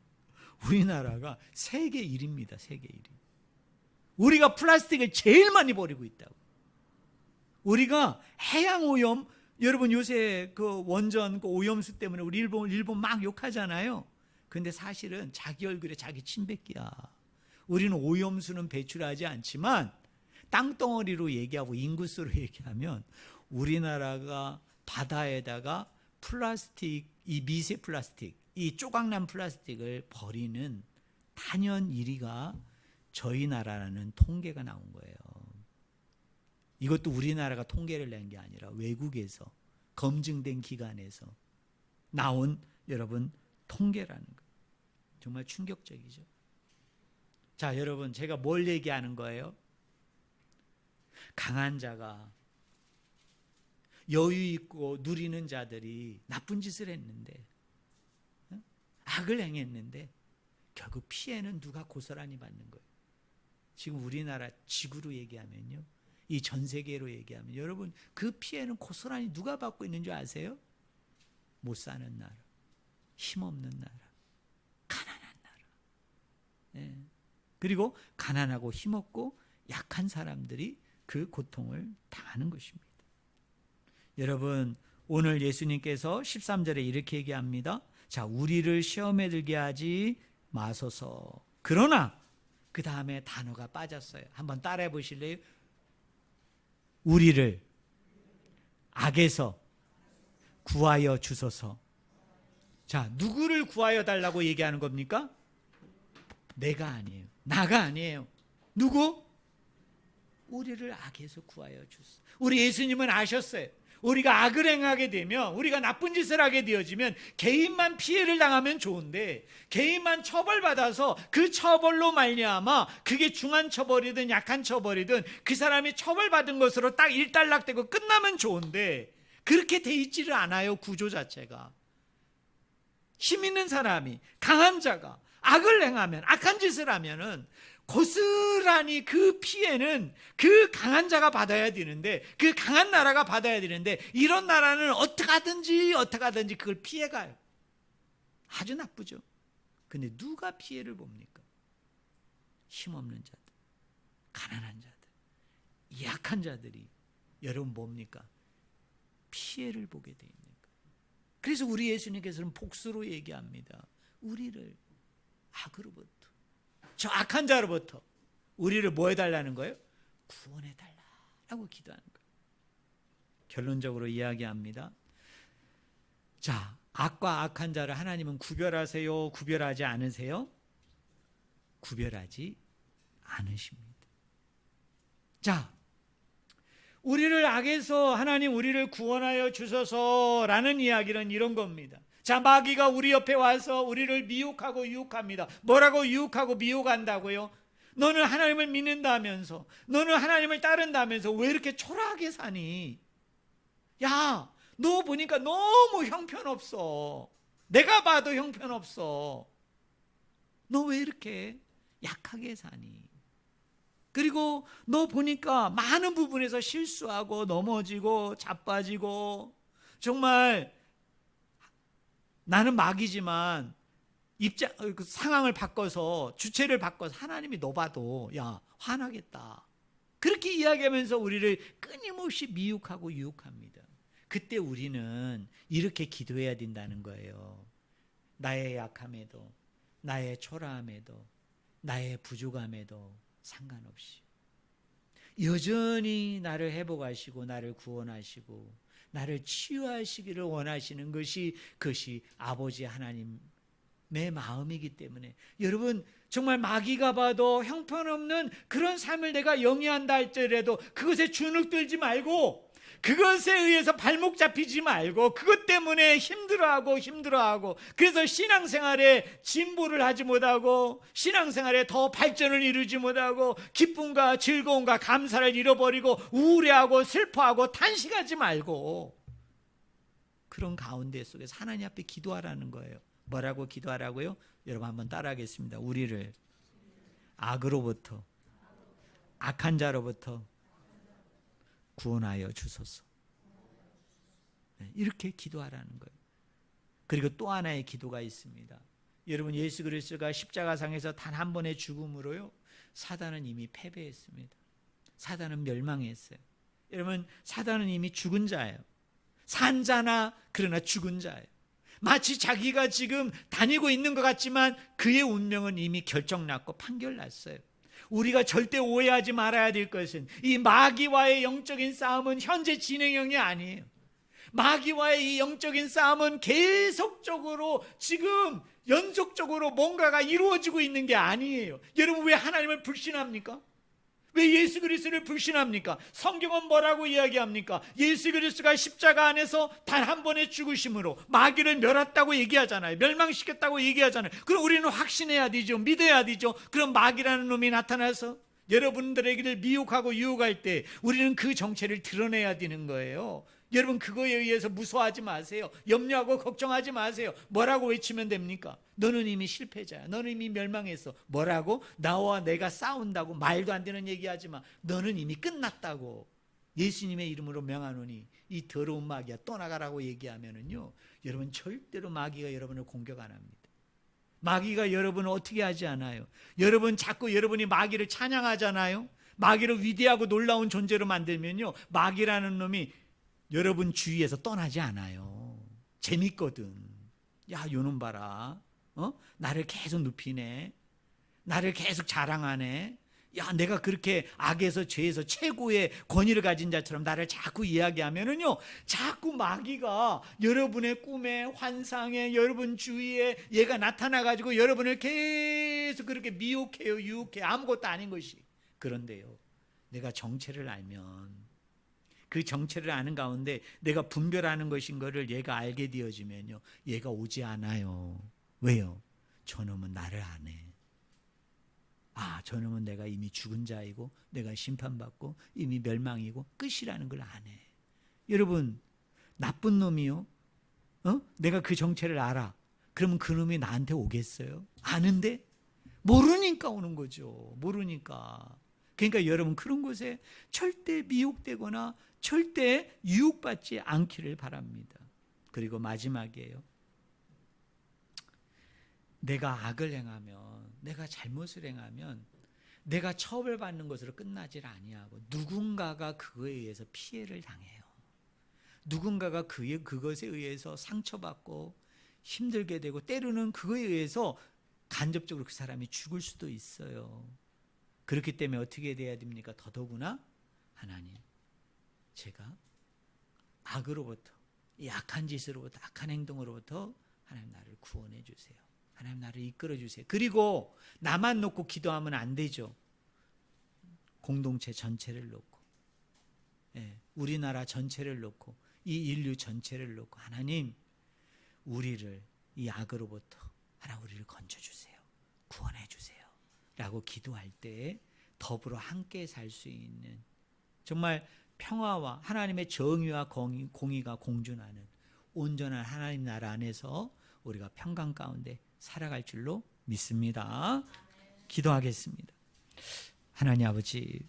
우리나라가 세계 1위입니다. 세계 1위. 우리가 플라스틱을 제일 많이 버리고 있다고. 우리가 해양오염, 여러분 요새 그 원전 그 오염수 때문에 우리 일본 막 욕하잖아요. 근데 사실은 자기 얼굴에 자기 침뱉기야. 우리는 오염수는 배출하지 않지만 땅덩어리로 얘기하고 인구수로 얘기하면 우리나라가 바다에다가 플라스틱, 이 미세 플라스틱, 이 조각난 플라스틱을 버리는 단연 1위가 저희 나라라는 통계가 나온 거예요. 이것도 우리나라가 통계를 낸 게 아니라 외국에서 검증된 기관에서 나온 여러분 통계라는 거예요. 정말 충격적이죠. 자, 여러분, 제가 뭘 얘기하는 거예요? 강한 자가, 여유 있고 누리는 자들이 나쁜 짓을 했는데, 악을 행했는데 결국 피해는 누가 고스란히 받는 거예요. 지금 우리나라 지구로 얘기하면요, 이 전 세계로 얘기하면 여러분 그 피해는 고스란히 누가 받고 있는 줄 아세요? 못 사는 나라, 힘없는 나라, 가난한 나라. 네. 그리고 가난하고 힘없고 약한 사람들이 그 고통을 당하는 것입니다. 여러분, 오늘 예수님께서 13절에 이렇게 얘기합니다. 자, 우리를 시험에 들게 하지 마소서. 그러나 그 다음에 단어가 빠졌어요. 한번 따라해 보실래요? 우리를 악에서 구하여 주소서. 자, 누구를 구하여 달라고 얘기하는 겁니까? 내가 아니에요. 나가 아니에요. 누구? 우리를 악에서 구하여 주소서. 우리 예수님은 아셨어요. 우리가 악을 행하게 되면, 우리가 나쁜 짓을 하게 되어지면 개인만 피해를 당하면 좋은데, 개인만 처벌받아서 그 처벌로 말미암아 그게 중한 처벌이든 약한 처벌이든 그 사람이 처벌받은 것으로 딱 일단락되고 끝나면 좋은데, 그렇게 돼 있지를 않아요. 구조 자체가. 힘 있는 사람이, 강한 자가 악을 행하면, 악한 짓을 하면은 고스란히 그 피해는 그 강한 자가 받아야 되는데, 그 강한 나라가 받아야 되는데, 이런 나라는 어떻게 하든지 그걸 피해가요. 아주 나쁘죠. 근데 누가 피해를 봅니까? 힘없는 자들, 가난한 자들, 약한 자들이 여러분 뭡니까? 피해를 보게 돼 있는 거예요. 그래서 우리 예수님께서는 복수로 얘기합니다. 우리를 악으로부터, 저 악한 자로부터 우리를 뭐 해달라는 거예요? 구원해달라고 기도하는 거예요. 결론적으로 이야기합니다. 자, 악과 악한 자를 하나님은 구별하세요? 구별하지 않으세요? 구별하지 않으십니다. 자, 우리를 악에서 하나님 우리를 구원하여 주소서라는 이야기는 이런 겁니다. 자, 마귀가 우리 옆에 와서 우리를 미혹하고 유혹합니다. 뭐라고 유혹하고 미혹한다고요? 너는 하나님을 믿는다면서, 너는 하나님을 따른다면서 왜 이렇게 초라하게 사니? 야, 너 보니까 너무 형편없어. 내가 봐도 형편없어. 너 왜 이렇게 약하게 사니? 그리고 너 보니까 많은 부분에서 실수하고 넘어지고 자빠지고, 정말 나는 마귀지만 상황을 바꿔서, 주체를 바꿔서 하나님이 너 봐도 야, 화나겠다. 그렇게 이야기하면서 우리를 끊임없이 미혹하고 유혹합니다. 그때 우리는 이렇게 기도해야 된다는 거예요. 나의 약함에도, 나의 초라함에도, 나의 부족함에도 상관없이 여전히 나를 회복하시고 나를 구원하시고 나를 치유하시기를 원하시는 것이, 그것이 아버지 하나님의 마음이기 때문에, 여러분 정말 마귀가 봐도 형편없는 그런 삶을 내가 영위한다 할지라도 그것에 주눅들지 말고, 그것에 의해서 발목 잡히지 말고, 그것 때문에 힘들어하고 그래서 신앙생활에 진보를 하지 못하고, 신앙생활에 더 발전을 이루지 못하고, 기쁨과 즐거움과 감사를 잃어버리고 우울해하고 슬퍼하고 탄식하지 말고, 그런 가운데 속에서 하나님 앞에 기도하라는 거예요. 뭐라고 기도하라고요? 여러분 한번 따라하겠습니다. 우리를 악으로부터, 악한 자로부터 구원하여 주소서. 이렇게 기도하라는 거예요. 그리고 또 하나의 기도가 있습니다. 여러분, 예수 그리스도가 십자가상에서 단 한 번의 죽음으로요, 사단은 이미 패배했습니다. 사단은 멸망했어요. 여러분, 사단은 이미 죽은 자예요. 산 자나 그러나 죽은 자예요. 마치 자기가 지금 다니고 있는 것 같지만 그의 운명은 이미 결정났고 판결났어요. 우리가 절대 오해하지 말아야 될 것은 이 마귀와의 영적인 싸움은 현재 진행형이 아니에요. 마귀와의 이 영적인 싸움은 계속적으로 지금 연속적으로 뭔가가 이루어지고 있는 게 아니에요. 여러분, 왜 하나님을 불신합니까? 왜 예수 그리스도를 불신합니까? 성경은 뭐라고 이야기합니까? 예수 그리스도가 십자가 안에서 단 한 번의 죽으심으로 마귀를 멸했다고 얘기하잖아요. 멸망시켰다고 얘기하잖아요. 그럼 우리는 확신해야 되죠. 믿어야 되죠. 그럼 마귀라는 놈이 나타나서 여러분들에게 미혹하고 유혹할 때 우리는 그 정체를 드러내야 되는 거예요. 여러분, 그거에 의해서 무서워하지 마세요. 염려하고 걱정하지 마세요. 뭐라고 외치면 됩니까? 너는 이미 실패자야. 너는 이미 멸망했어. 뭐라고? 나와 내가 싸운다고 말도 안 되는 얘기하지 마. 너는 이미 끝났다고. 예수님의 이름으로 명하노니 이 더러운 마귀야 떠나가라고 얘기하면은요, 여러분 절대로 마귀가 여러분을 공격 안 합니다. 마귀가 여러분을 어떻게 하지 않아요. 여러분 자꾸 여러분이 마귀를 찬양하잖아요. 마귀를 위대하고 놀라운 존재로 만들면요, 마귀라는 놈이 여러분 주위에서 떠나지 않아요. 재밌거든. 야, 요놈 봐라. 나를 계속 눕히네. 나를 계속 자랑하네. 야, 내가 그렇게 악에서 죄에서 최고의 권위를 가진 자처럼 나를 자꾸 이야기하면은요, 자꾸 마귀가 여러분의 꿈에, 환상에, 여러분 주위에 얘가 나타나가지고 여러분을 계속 그렇게 미혹해요, 유혹해요. 아무것도 아닌 것이. 그런데요, 내가 정체를 알면, 그 정체를 아는 가운데 내가 분별하는 것인 것을 얘가 알게 되어지면요, 얘가 오지 않아요. 왜요? 저놈은 나를 아네. 아, 저놈은 내가 이미 죽은 자이고 내가 심판받고 이미 멸망이고 끝이라는 걸 아네. 여러분, 나쁜 놈이요, 내가 그 정체를 알아. 그러면 그 놈이 나한테 오겠어요? 아는데? 모르니까 오는 거죠. 모르니까. 그러니까 여러분, 그런 곳에 절대 미혹되거나 절대 유혹받지 않기를 바랍니다. 그리고 마지막이에요. 내가 악을 행하면, 내가 잘못을 행하면 내가 처벌받는 것으로 끝나질 아니하고 누군가가 그거에 의해서 피해를 당해요. 누군가가 그것에 의해서 상처받고 힘들게 되고, 때로는 그거에 의해서 간접적으로 그 사람이 죽을 수도 있어요. 그렇기 때문에 어떻게 돼야 됩니까? 더더구나 하나님, 제가 악으로부터, 이 악한 짓으로부터, 악한 행동으로부터 하나님 나를 구원해 주세요. 하나님 나를 이끌어 주세요. 그리고 나만 놓고 기도하면 안 되죠. 공동체 전체를 놓고, 우리나라 전체를 놓고, 이 인류 전체를 놓고, 하나님 우리를 이 악으로부터 하나님 우리를 건져주세요. 구원해 주세요. 라고 기도할 때 더불어 함께 살 수 있는, 정말 평화와 하나님의 정의와 공의가 공존하는 온전한 하나님 나라 안에서 우리가 평강 가운데 살아갈 줄로 믿습니다. 기도하겠습니다. 하나님 아버지,